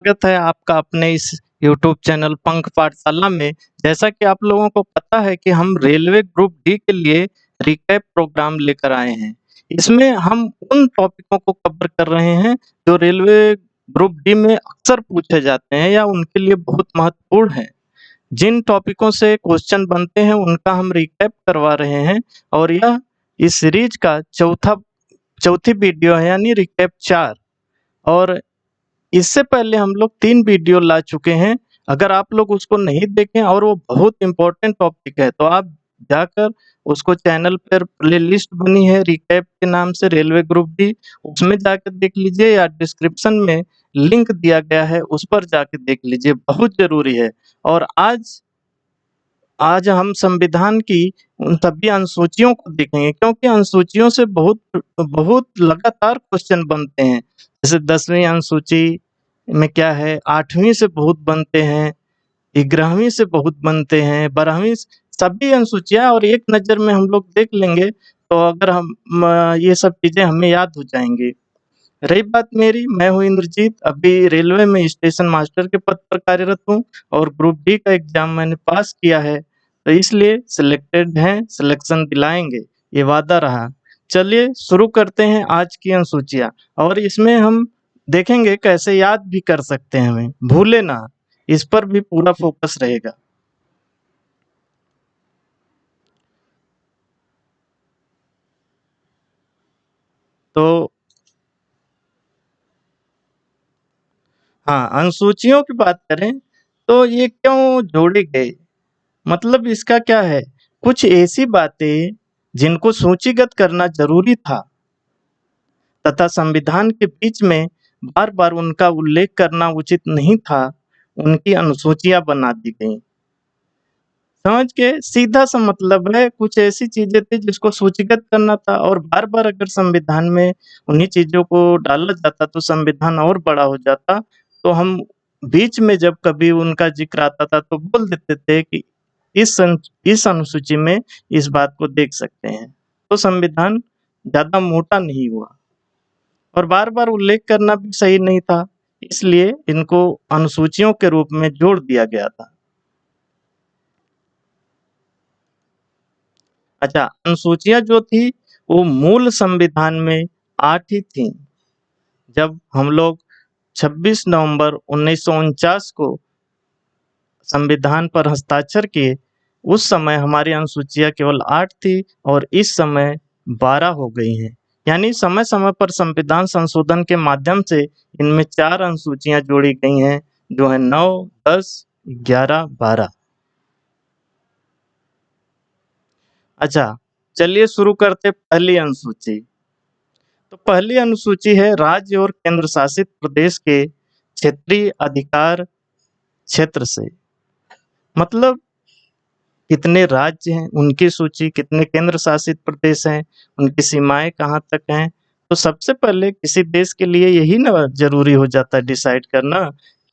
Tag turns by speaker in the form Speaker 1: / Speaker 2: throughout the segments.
Speaker 1: स्वागत है आपका अपने इस यूट्यूब चैनल पंख पाठशाला में। जैसा कि आप लोगों को पता है कि हम रेलवे ग्रुप डी के लिए रिकैप प्रोग्राम लेकर आए हैं। इसमें हम उन टॉपिकों को कवर कर रहे हैं जो रेलवे ग्रुप डी में अक्सर पूछे जाते हैं या उनके लिए बहुत महत्वपूर्ण हैं। जिन टॉपिकों से क्वेश्चन बनते हैं उनका हम रिकैप करवा रहे हैं और यह इस सीरीज का चौथी वीडियो है यानी रिकैप 4। और इससे पहले हम लोग 3 वीडियो ला चुके हैं। अगर आप लोग उसको नहीं देखें और वो बहुत इम्पोर्टेंट टॉपिक है तो आप जाकर उसको चैनल पर प्लेलिस्ट बनी है रिकैप के नाम से रेलवे ग्रुप डी, उसमें जाकर देख लीजिए या डिस्क्रिप्शन में लिंक दिया गया है उस पर जाके देख लीजिए, बहुत ज़रूरी है। और आज हम संविधान की उन सभी अनुसूचियों को देखेंगे क्योंकि अनुसूचियों से बहुत बहुत लगातार क्वेश्चन बनते हैं। जैसे 10वीं अनुसूची में क्या है, 8वीं से बहुत बनते हैं, 11वीं से बहुत बनते हैं, 12वीं सभी अनुसूचियाँ और एक नज़र में हम लोग देख लेंगे तो अगर ये सब चीज़ें हमें याद हो जाएंगी। रही बात मेरी, मैं हूँ इंद्रजीत, अभी रेलवे में स्टेशन मास्टर के पद पर कार्यरत हूँ और ग्रुप डी का एग्जाम मैंने पास किया है तो इसलिए सिलेक्टेड हैं, सिलेक्शन दिलाएंगे, ये वादा रहा। चलिए शुरू करते हैं आज की अनुसूचियाँ और इसमें हम देखेंगे कैसे याद भी कर सकते हैं, हमें भूले ना, इस पर भी पूरा फोकस रहेगा। तो हाँ, अनुसूचियों की बात करें तो ये क्यों जोड़े गए, मतलब इसका क्या है, कुछ ऐसी बातें जिनको सूचीगत करना जरूरी था तथा संविधान के बीच में बार बार उनका उल्लेख करना उचित नहीं था, उनकी अनुसूचियां बना दी गई। समझ के सीधा सा मतलब है, कुछ ऐसी चीजें थी जिसको सूचीगत करना था और बार बार अगर संविधान में उन्हीं चीजों को डाला जाता तो संविधान और बड़ा हो जाता। तो हम बीच में जब कभी उनका जिक्र आता था तो बोल देते थे कि इस अनुसूची में इस बात को देख सकते हैं, तो संविधान ज्यादा मोटा नहीं हुआ और बार बार उल्लेख करना भी सही नहीं था, इसलिए इनको अनुसूचियों के रूप में जोड़ दिया गया था। अच्छा, अनुसूचियां जो थी वो मूल संविधान में 8 ही थी। जब हम लोग 26 नवंबर 1949 को संविधान पर हस्ताक्षर किए उस समय हमारी अनुसूचियां केवल 8 थी और इस समय 12 हो गई हैं। यानी समय समय पर संविधान संशोधन के माध्यम से इनमें 4 अनुसूचियां जोड़ी गई हैं जो है 9, 10, 11, 12। अच्छा, चलिए शुरू करते पहली अनुसूची। तो पहली अनुसूची है राज्य और केंद्र शासित प्रदेश के क्षेत्रीय अधिकार क्षेत्र से, मतलब कितने राज्य हैं उनकी सूची, कितने केंद्र शासित प्रदेश हैं, उनकी सीमाएं कहाँ तक हैं। तो सबसे पहले किसी देश के लिए यही ना जरूरी हो जाता है डिसाइड करना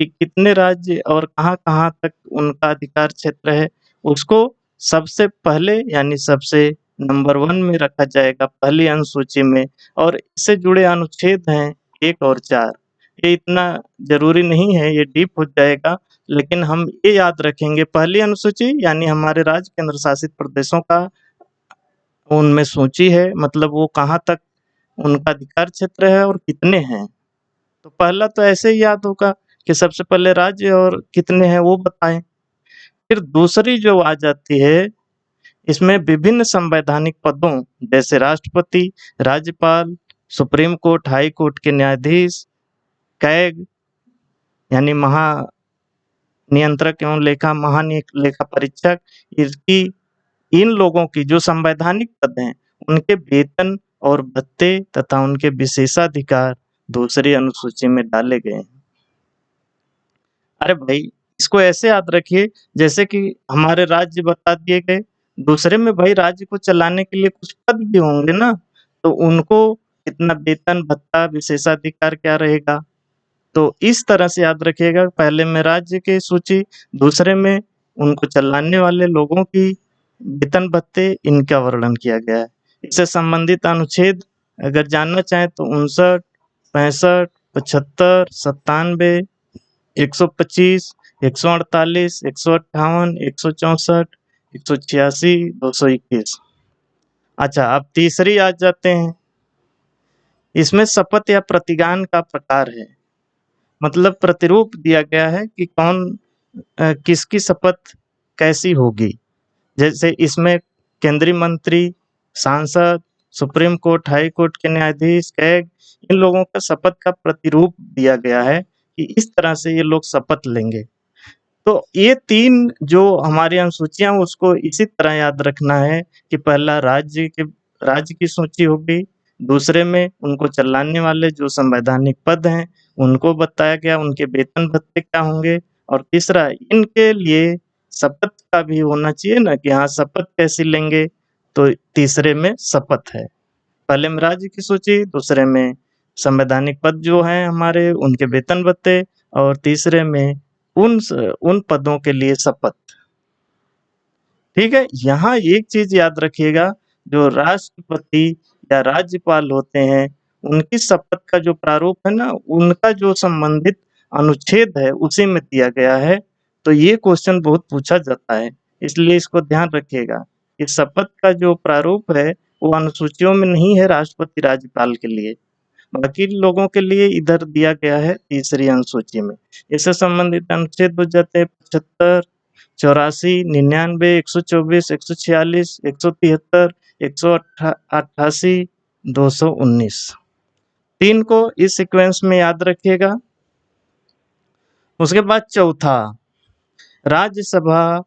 Speaker 1: कि कितने राज्य और कहाँ-कहाँ तक उनका अधिकार क्षेत्र है, उसको सबसे पहले यानी सबसे नंबर 1 में रखा जाएगा पहली अनुसूची में। और इससे जुड़े अनुच्छेद हैं 1 और 4। ये इतना जरूरी नहीं है, ये डीप हो जाएगा, लेकिन हम ये याद रखेंगे पहली अनुसूची यानी हमारे राज्य केंद्र शासित प्रदेशों का उनमें सूची है, मतलब वो कहाँ तक उनका अधिकार क्षेत्र है और कितने हैं। तो पहला तो ऐसे ही याद होगा कि सबसे पहले राज्य और कितने हैं वो बताएं। फिर दूसरी जो आ जाती है, इसमें विभिन्न संवैधानिक पदों जैसे राष्ट्रपति, राज्यपाल, सुप्रीम कोर्ट, हाई कोर्ट के न्यायाधीश, कैग यानी नियंत्रक एवं लेखा परीक्षक, इसकी इन लोगों की जो संवैधानिक पद हैं उनके वेतन और भत्ते तथा उनके विशेषाधिकार दूसरी अनुसूची में डाले गए हैं। अरे भाई, इसको ऐसे याद रखिए जैसे कि हमारे राज्य बता दिए गए, दूसरे में भाई राज्य को चलाने के लिए कुछ पद भी होंगे ना, तो उनको कितना वेतन भत्ता विशेषाधिकार क्या रहेगा। तो इस तरह से याद रखिएगा, पहले में राज्य की सूची, दूसरे में उनको चलाने वाले लोगों की वेतन भत्ते, इनका वर्णन किया गया है। इससे संबंधित अनुच्छेद अगर जानना चाहें तो 59, 65, 75, 97, 125, 148, 158, 164, 186, 221। अच्छा, अब तीसरी आ जाते हैं। इसमें शपथ या प्रतिज्ञान का प्रकार है, मतलब प्रतिरूप दिया गया है कि कौन किसकी शपथ कैसी होगी। जैसे इसमें केंद्रीय मंत्री, सांसद, सुप्रीम कोर्ट, हाई कोर्ट के न्यायाधीश, कैग, इन लोगों का शपथ का प्रतिरूप दिया गया है कि इस तरह से ये लोग शपथ लेंगे। तो ये 3 जो हमारी अनुसूचियाँ उसको इसी तरह याद रखना है कि पहला राज्य की सूची होगी, दूसरे में उनको चलाने वाले जो संवैधानिक पद हैं, उनको बताया गया, उनके वेतन-भत्ते क्या होंगे, और तीसरा इनके लिए शपथ का भी होना चाहिए ना कि हाँ, शपथ कैसे लेंगे, तो तीसरे में शपथ है। पहले में राज्य की सूची, दूसरे में संवैधानिक पद जो हैं हमारे, उनके वेतन-भत्ते, और तीसरे में उन पदों के लिए शपथ। ठीक है, यहाँ एक चीज याद रखिएगा, जो राष्ट्रपति या राज्यपाल होते हैं, उनकी शपथ का जो प्रारूप है ना, उनका जो संबंधित अनुच्छेद है उसी में दिया गया है। तो ये क्वेश्चन बहुत पूछा जाता है, इसलिए इसको ध्यान रखिएगा कि शपथ का जो प्रारूप है वो अनुसूचियों में नहीं है राष्ट्रपति राज्यपाल के लिए, बाकी लोगों के लिए इधर दिया गया है तीसरी अनुसूची में। इससे संबंधित अनुच्छेद हो जाते हैं 75, 84, 99, 124, 146, 173, 188, 219। 3 को इस सीक्वेंस में याद रखिएगा। उसके बाद चौथा, राज्यसभा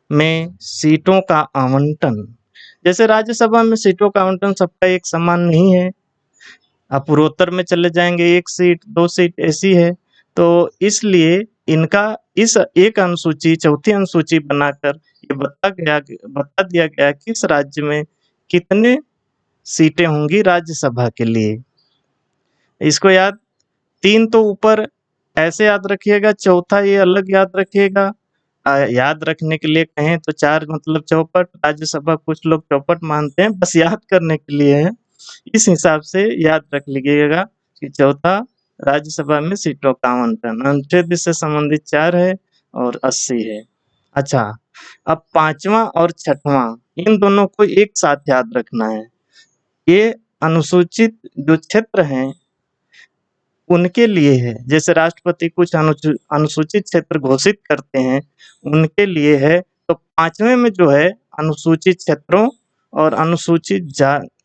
Speaker 1: में सीटों का आवंटन। जैसे राज्यसभा में सीटों का आवंटन सबका एक समान नहीं है, आप पूर्वोत्तर में चले जाएंगे 1 सीट 2 सीट ऐसी है, तो इसलिए इनका इस एक अनुसूची, चौथी अनुसूची बनाकर ये बता दिया गया कि इस राज्य में कितने सीटें होंगी राज्यसभा के लिए। इसको याद 3 तो ऊपर ऐसे याद रखिएगा, चौथा ये अलग याद रखिएगा। याद रखने के लिए कहें तो 4 मतलब चौपट, राज्यसभा कुछ लोग चौपट मानते हैं, बस याद करने के लिए है। इस हिसाब से याद रख लीजिएगा कि चौथा राज्यसभा में सीटों का आवंटन, अनुच्छेद से संबंधित 4 है और 80 है। अच्छा, अब 5वां और 6वां इन दोनों को एक साथ याद रखना है। ये अनुसूचित जो क्षेत्र हैं उनके लिए है, जैसे राष्ट्रपति कुछ अनुसूचित क्षेत्र घोषित करते हैं उनके लिए है। तो 5वें में जो है अनुसूचित क्षेत्रों और अनुसूचित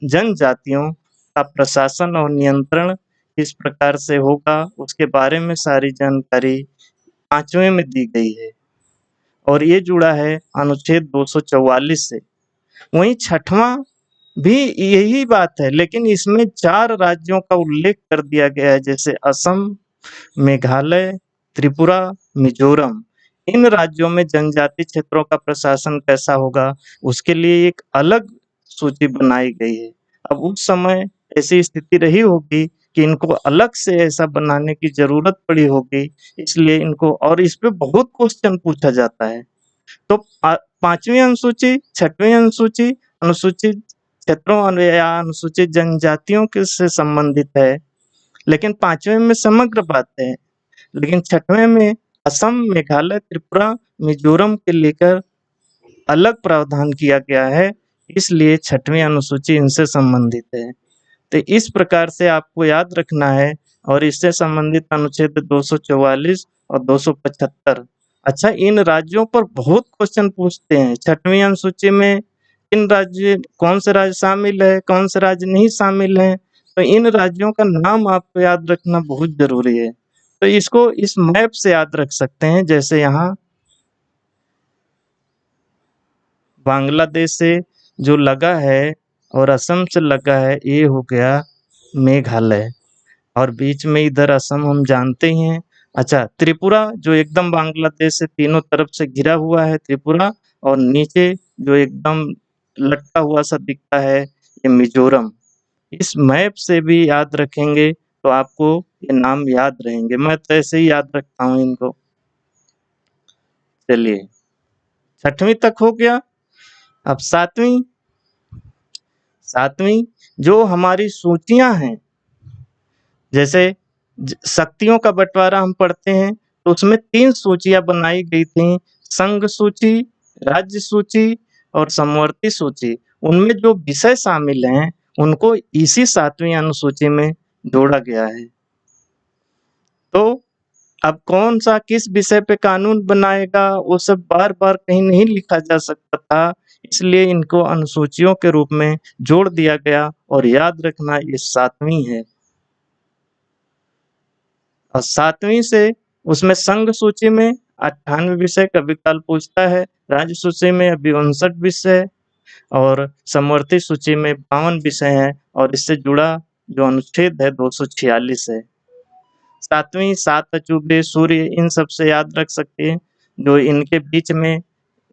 Speaker 1: जनजातियों का प्रशासन और नियंत्रण किस प्रकार से होगा उसके बारे में सारी जानकारी 5वें में दी गई है, और ये जुड़ा है अनुच्छेद 244 से। वहीं 6वां भी यही बात है, लेकिन इसमें 4 राज्यों का उल्लेख कर दिया गया है, जैसे असम, मेघालय, त्रिपुरा, मिजोरम। इन राज्यों में जनजाति क्षेत्रों का प्रशासन कैसा होगा उसके लिए एक अलग सूची बनाई गई है। अब उस समय ऐसी स्थिति रही होगी कि इनको अलग से ऐसा बनाने की जरूरत पड़ी होगी, इसलिए इनको, और इस पे बहुत क्वेश्चन पूछा जाता है। तो 5वीं अनुसूची, 6वीं अनुसूची अनुसूचित क्षेत्रों या अनुसूचित जनजातियों के से संबंधित है, लेकिन 5वें में समग्र बात है, लेकिन 6वें में असम, मेघालय, त्रिपुरा, मिजोरम के लेकर अलग प्रावधान किया गया है, इसलिए 6वीं अनुसूची इनसे संबंधित है। तो इस प्रकार से आपको याद रखना है, और इससे संबंधित अनुच्छेद 244 और 275। अच्छा, इन राज्यों पर बहुत क्वेश्चन पूछते हैं। 6वीं अनुसूची में कौन से राज्य शामिल है, कौन से राज्य नहीं शामिल है, तो इन राज्यों का नाम आपको याद रखना बहुत जरूरी है। तो इसको इस मैप से याद रख सकते हैं, जैसे यहाँ बांग्लादेश से जो लगा है और असम से लगा है, ये हो गया मेघालय, और बीच में इधर असम हम जानते ही हैं। अच्छा, त्रिपुरा जो एकदम बांग्लादेश से तीनों तरफ से घिरा हुआ है त्रिपुरा, और नीचे जो एकदम लटका हुआ सा दिखता है ये मिजोरम। इस मैप से भी याद रखेंगे तो आपको ये नाम याद रहेंगे। मैं तो ऐसे ही याद रखता हूँ इनको। चलिए, 6वीं तक हो गया। अब 7वीं जो हमारी सूचियां हैं, जैसे शक्तियों का बंटवारा हम पढ़ते हैं तो उसमें 3 सूचियाँ बनाई गई थी, संघ सूची, राज्य सूची और समवर्ती सूची। उनमें जो विषय शामिल हैं, उनको इसी 7वीं अनुसूची में जोड़ा गया है। तो अब कौन-सा किस विषय पे कानून बनाएगा, वो सब बार-बार कहीं नहीं लिखा जा सकता था, इसलिए इनको अनुसूचियों के रूप में जोड़ दिया गया और याद रखना ये 7वीं है। और 7वीं से उसमें संघ सूची में 98 विषय कभी काल पूछता है, राज्य सूची में अभी 59 विषय और समवर्ती सूची में 52 विषय हैं और इससे जुड़ा जो अनुच्छेद है 246 है। 7वीं 7 अजूबे, सूर्य, इन सब से याद रख सकते हैं। जो इनके बीच में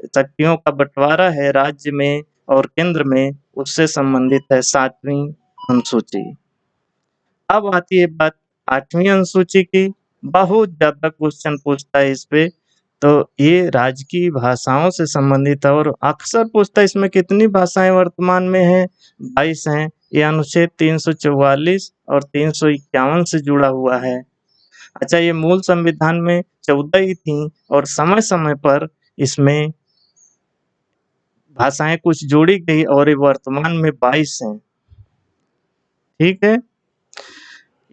Speaker 1: शक्तियों का बंटवारा है राज्य में और केंद्र में, उससे संबंधित है 7वीं अनुसूची। अब आती है बात 8वीं अनुसूची की। बहुत ज़्यादा क्वेश्चन पूछता है इस पे, तो ये राजकीय भाषाओं से संबंधित है और अक्सर पूछता है इसमें कितनी भाषाएं वर्तमान में हैं, 22 हैं। ये अनुच्छेद 344 और 351 से जुड़ा हुआ है। अच्छा, ये मूल संविधान में 14 ही थी और समय-समय पर इसमें भाषाएं कुछ जोड़ी गई और ये वर्तमान में 22 हैं। ठीक है?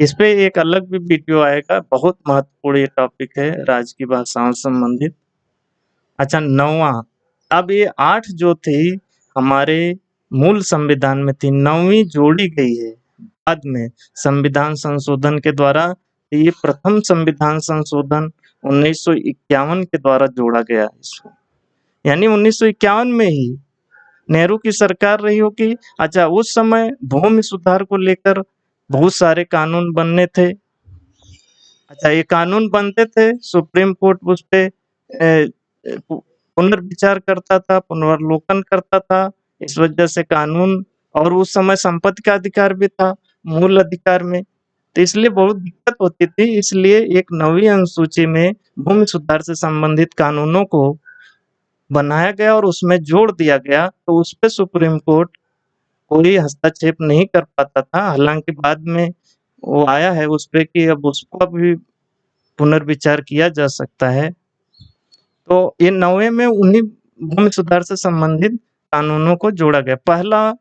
Speaker 1: इस पे एक अलग भी वीडियो आएगा, बहुत महत्वपूर्ण ये टॉपिक है राज्य की भाषाओं से संबंधित। अच्छा, 9वां, अब ये 8 जो थी हमारे मूल संविधान में थी, 9वीं जोड़ी गई है बाद में संविधान संशोधन के द्वारा। ये प्रथम संविधान संशोधन 1951 के द्वारा जोड़ा गया इसको, यानी 1951 में ही नेहरू की सरकार रही होगी। अच्छा, उस समय भूमि सुधार को लेकर बहुत सारे कानून बनने थे। अच्छा, ये कानून बनते थे, सुप्रीम कोर्ट उस पे पुनर्विचार करता था, पुनर्वलोकन करता था। इस वजह से कानून, और उस समय संपत्ति का अधिकार भी था मूल अधिकार में, तो इसलिए बहुत दिक्कत होती थी। इसलिए एक 9वीं अनुसूची में भूमि सुधार से संबंधित कानूनों को बनाया गया और उसमें जोड़ दिया गया, तो उस पे सुप्रीम कोर्ट कोई हस्तक्षेप नहीं कर पाता था। हालांकि बाद में वो आया है उस पे कि अब उसको भी पुनर्विचार किया जा सकता है। तो ये 9वें में उन्हीं भूमि सुधार से संबंधित कानूनों को जोड़ा गया। पहला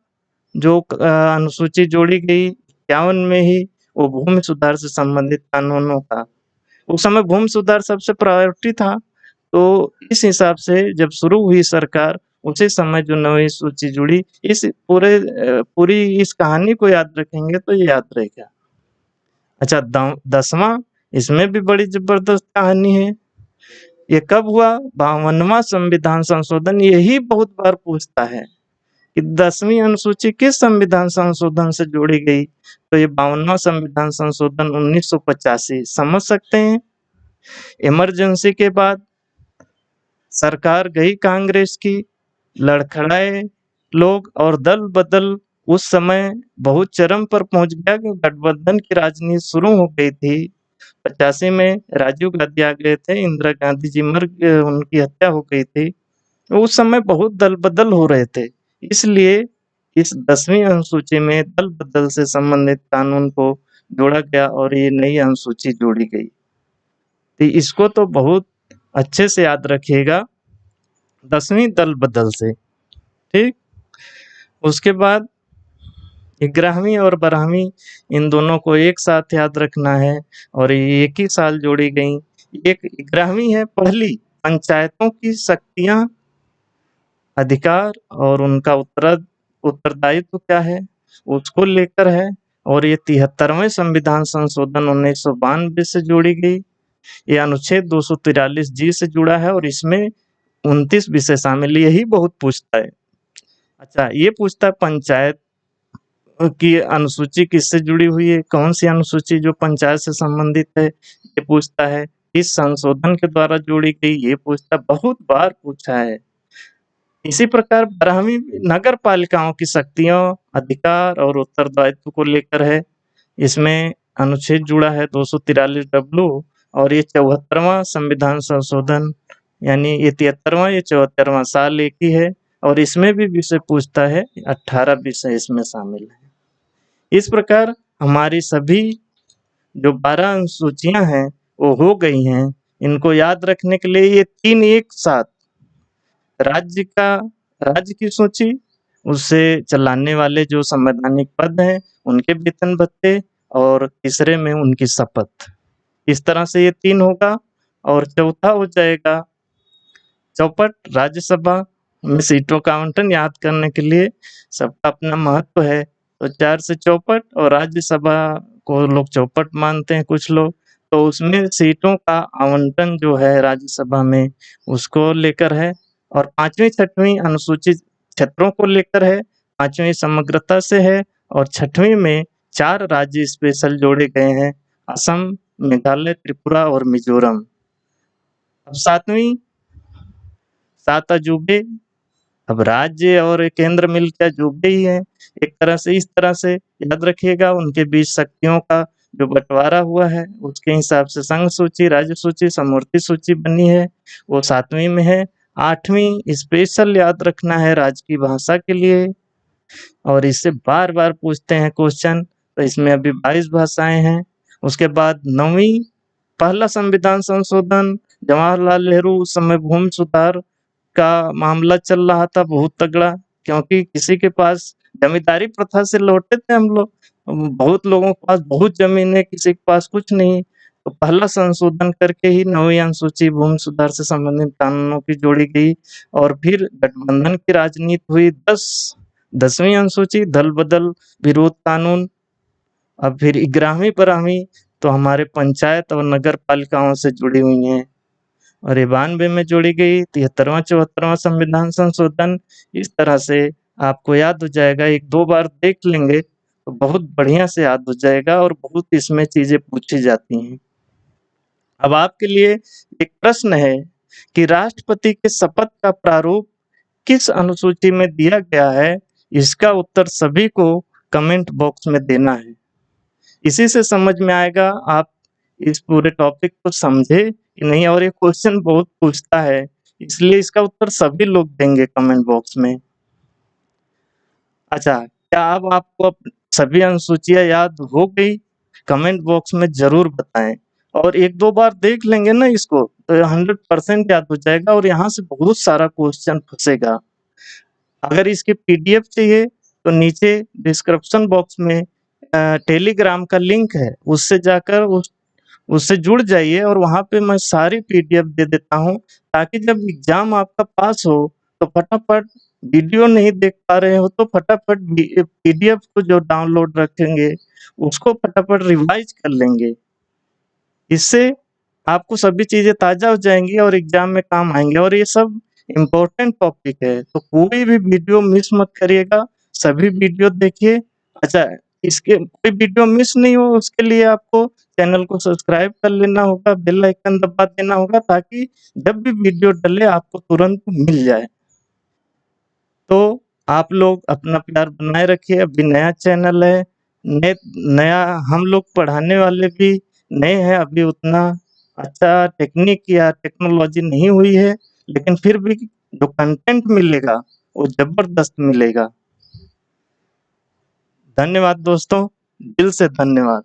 Speaker 1: जो अनुसूची जोड़ी गई 51 में ही, वो भूमि सुधार से संबंधित कानूनों का, उस समय भूमि सुधार सबसे प्रायोरिटी था। तो इस हिसाब से जब शुरू हुई सरकार, उसी समय जो 9वीं सूची जुड़ी, इस पूरी इस कहानी को याद रखेंगे तो ये याद रहेगा। अच्छा, 10वां, इसमें भी बड़ी जबरदस्त कहानी है। ये कब हुआ? 52वां संविधान संशोधन। यही बहुत बार पूछता है कि 10वीं अनुसूची किस संविधान संशोधन से जोड़ी गई, तो ये 52वां संविधान संशोधन 1985। समझ सकते हैं, इमरजेंसी के बाद सरकार गई कांग्रेस की, लड़खड़ाए लोग और दल बदल उस समय बहुत चरम पर पहुंच गया कि गठबंधन की राजनीति शुरू हो गई थी। 85 में राजीव गांधी आ गए थे, इंदिरा गांधी जी उनकी हत्या हो गई थी। उस समय बहुत दल बदल हो रहे थे, इसलिए इस 10वीं अनुसूची में दल बदल से संबंधित कानून को जोड़ा गया और ये नई अनुसूची जोड़ी गई। तो इसको तो बहुत अच्छे से याद रखिएगा, 10वीं दल बदल से। ठीक, उसके बाद 11वीं और 12वीं, इन दोनों को एक साथ याद रखना है और ये एक ही साल जोड़ी गई। एक 11वीं है, पहली पंचायतों की शक्तियां, अधिकार और उनका उत्तरदायित्व क्या है, उसको लेकर है। और ये 73वें संविधान संशोधन 1992 से जोड़ी गई। ये अनुच्छेद 243 जी से जुड़ा है और इसमें 29 विषय शामिल। यही बहुत पूछता है। अच्छा, ये पूछता है पंचायत की अनुसूची किससे जुड़ी हुई है, कौन सी अनुसूची जो पंचायत से संबंधित है, ये पूछता है। इस संशोधन के द्वारा जोड़ी गई, ये पूछता, बहुत बार पूछा है। इसी प्रकार 12वीं नगर पालिकाओं की शक्तियों, अधिकार और उत्तरदायित्व को लेकर है। इसमें अनुच्छेद जुड़ा है 243 डब्लू और ये 74वां संविधान संशोधन, यानी ये 73वां, ये 74वां साल एक ही है और इसमें भी विषय पूछता है। 18 विषय इसमें शामिल है। इस प्रकार हमारी सभी जो 12 अनुसूचियाँ हैं वो हो गई हैं। इनको याद रखने के लिए ये 3 एक साथ राज्य का राज्य की सूची, उसे चलाने वाले जो संवैधानिक पद हैं, उनके वेतन भत्ते और तीसरे में उनकी शपथ। इस तरह से ये 3 होगा और चौथा हो जाएगा चौपट। राज्यसभा में सीटों का आवंटन याद करने के लिए सबका अपना महत्व है, तो 4 से चौपट और राज्यसभा को लोग चौपट मानते हैं कुछ लोग, तो उसमें सीटों का आवंटन जो है राज्यसभा में उसको लेकर है और 5वीं 6वीं अनुसूचित क्षेत्रों को लेकर है, 5वीं समग्रता से है और 6वीं में 4 राज्य स्पेशल जोड़े गए हैं, असम, मेघालय, त्रिपुरा और मिजोरम। अब 7 अजूबे, अब राज्य और केंद्र मिलकर अजूबे ही हैं एक तरह से। इस तरह से याद रखिएगा, उनके बीच शक्तियों का जो बँटवारा हुआ है उसके हिसाब से संघ सूची, राज्य सूची, समवर्ती सूची बनी है, वो 7वीं में है। 8वीं स्पेशल याद रखना है राज्य की भाषा के लिए और इससे बार-बार पूछते हैं क्वेश्चन, तो इसमें अभी 22 भाषाएँ हैं। उसके बाद 9वीं पहला संविधान संशोधन, जवाहरलाल नेहरू उस समय भूमि सुधार का मामला चल रहा था बहुत तगड़ा, क्योंकि किसी के पास जमींदारी प्रथा से लौटे थे हम लोग। बहुत लोगों के पास बहुत ज़मीन है, किसी के पास कुछ नहीं। तो पहला संशोधन करके ही 9वीं अनुसूची भूमि सुधार से संबंधित कानूनों की जोड़ी गई और फिर गठबंधन की राजनीति हुई। 10वीं अनुसूची दल-बदल विरोध कानून, अब फिर 11वीं 12वीं तो हमारे पंचायत और नगर पालिकाओं से जुड़ी हुई हैं और ये 92 में जोड़ी गई। 73वां 74वां संविधान संशोधन, इस तरह से आपको याद हो जाएगा। 1-2 बार देख लेंगे तो बहुत बढ़िया से याद हो जाएगा और बहुत इसमें चीज़ें पूछी जाती हैं। अब आपके लिए एक प्रश्न है कि राष्ट्रपति के शपथ का प्रारूप किस अनुसूची में दिया गया है? इसका उत्तर सभी को कमेंट बॉक्स में देना है। इसी से समझ में आएगा आप इस पूरे टॉपिक को समझे कि नहीं, और ये क्वेश्चन बहुत पूछता है, इसलिए इसका उत्तर सभी लोग देंगे कमेंट बॉक्स में। अच्छा, क्या अब आपको सभी अनुसूचियाँ याद हो गई? कमेंट बॉक्स में ज़रूर बताएँ और 1-2 बार देख लेंगे ना इसको तो 100% याद हो जाएगा और यहाँ से बहुत सारा क्वेश्चन फँसेगा। अगर इसकी पीडीएफ चाहिए तो नीचे डिस्क्रिप्शन बॉक्स में टेलीग्राम का लिंक है, उससे जाकर उससे जुड़ जाइए और वहाँ पे मैं सारी पीडीएफ दे देता हूँ, ताकि जब एग्ज़ाम आपका पास हो तो फटाफट, वीडियो नहीं देख पा रहे हो तो फटाफट पीडीएफ को जो डाउनलोड रखेंगे उसको फटाफट रिवाइज़ कर लेंगे। इससे आपको सभी चीज़ें ताज़ा हो जाएँगी और एग्ज़ाम में काम आएँगे और ये सब इम्पोर्टेंट टॉपिक है, तो कोई भी वीडियो मिस मत करिएगा, सभी वीडियो देखिए। अच्छा, इसके कोई वीडियो मिस नहीं हो उसके लिए आपको चैनल को सब्सक्राइब कर लेना होगा, बेल आइकन दबा देना होगा ताकि जब भी वीडियो डले आपको तुरंत मिल जाए। तो आप लोग अपना प्यार बनाए रखिए, अभी नया चैनल है, ने नया हम लोग पढ़ाने वाले भी नए हैं, अभी उतना अच्छा टेक्निक या टेक्नोलॉजी नहीं हुई है, लेकिन फिर भी जो कंटेंट मिलेगा वो ज़बरदस्त मिलेगा। धन्यवाद दोस्तों, दिल से धन्यवाद।